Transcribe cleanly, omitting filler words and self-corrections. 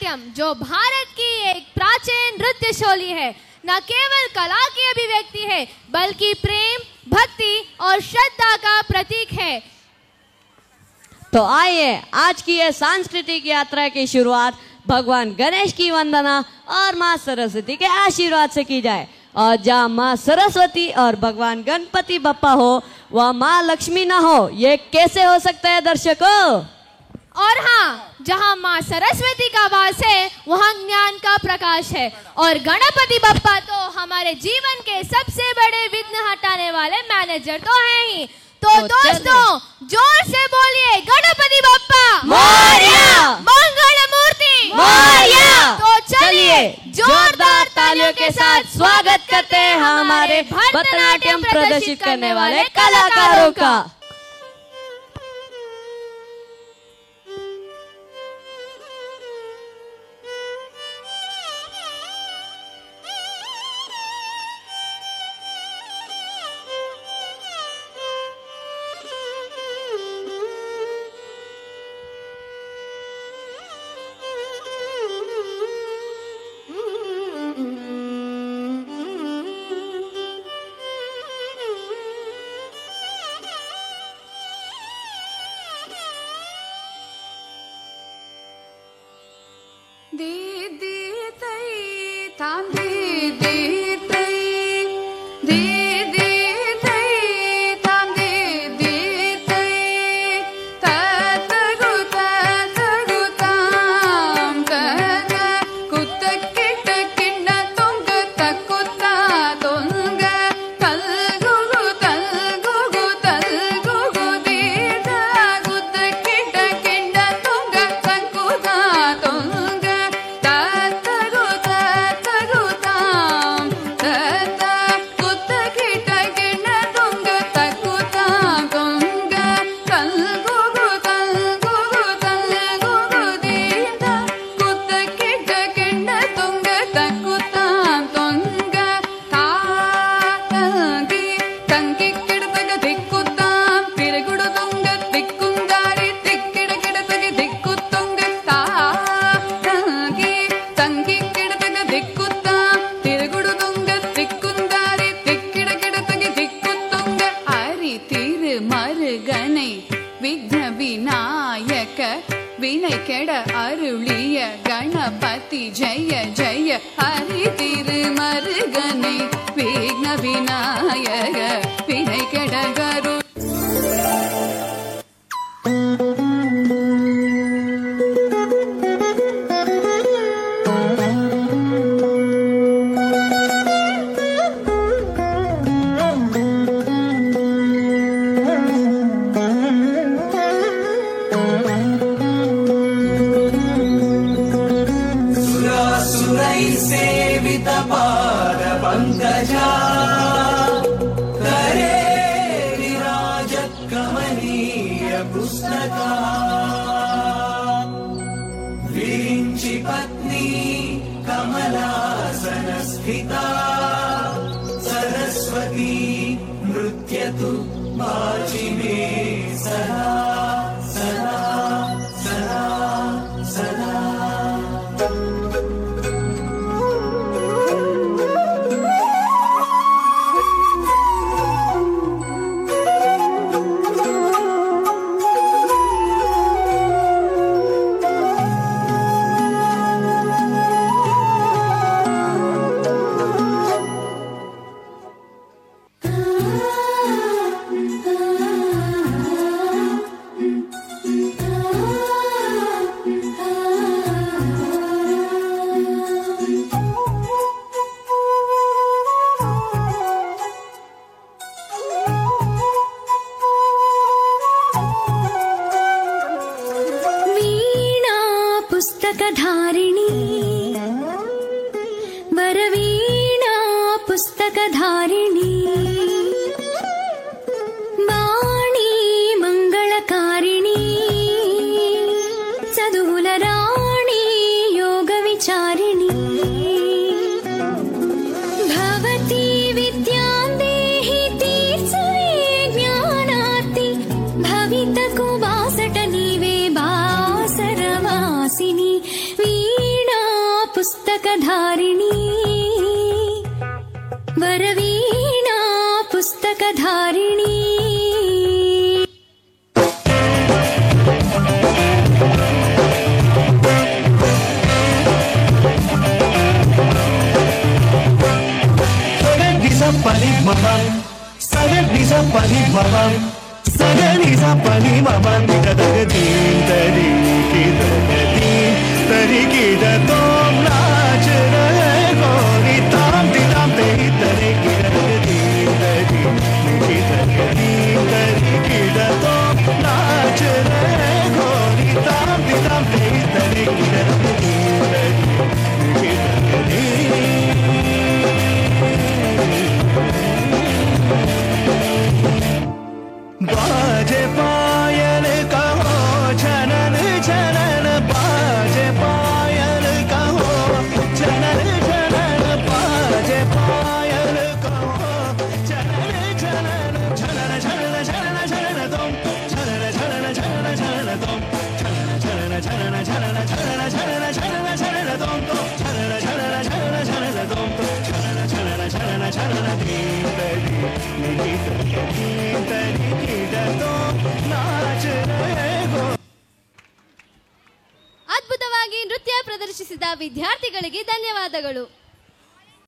भरतनाट्यम जो भारत की एक प्राचीन नृत्य शैली है, न केवल कला की अभिव्यक्ति है बल्कि प्रेम, भक्ति और श्रद्धा का प्रतीक है। तो आइए आज की ये सांस्कृतिक यात्रा की शुरुआत भगवान गणेश की वंदना और माँ सरस्वती के आशीर्वाद से की जाए। और जहाँ माँ सरस्वती और भगवान गणपति बप्पा हो वह माँ लक्ष्मी ना हो, ये कैसे हो सकता है दर्शकों? और हाँ, जहाँ माँ सरस्वती का वास है वहाँ ज्ञान का प्रकाश है और गणपति बप्पा तो हमारे जीवन के सबसे बड़े विघ्न हटाने वाले मैनेजर तो हैं ही। तो दोस्तों जोर से बोलिए गणपति बप्पा मोरया, मंगल मूर्ति मोरया। तो चलिए जोरदार तालियों के साथ स्वागत करते हैं हमारे भरतनाट्यम प्रदर्शित करने वाले कलाकारों का। भवितकु वासट नीवे बासरवासिनी वीणा पुस्तकधारिणी वरवीणा पुस्तकधारिणी Pani mamam, saga pani mamam, saga pani mamam. Kitadagin tari kita tom naach rahe ho. Nitam ditam teri tari kitadagin tari kita tom naach rahe ho. Nitam ditam teri tari kitadagin tari. बाजे पायल कहो छनन छनन बाजे पायल कहो छनन छनन बाजे पायल कहो छनन छनन छनन छनन छनन छनन तुम छनन छनन छनन छनन तुम छनन छनन छनन छनन छनन छनन छनन छनन तुम छनन छनन छनन छनन तुम छनन छनन छनन छनन दीन तरी दीन तरी ಅದ್ಭುತವಾಗಿ ನೃತ್ಯ ಪ್ರದರ್ಶಿಸಿದ ವಿದ್ಯಾರ್ಥಿಗಳಿಗೆ ಧನ್ಯವಾದಗಳು.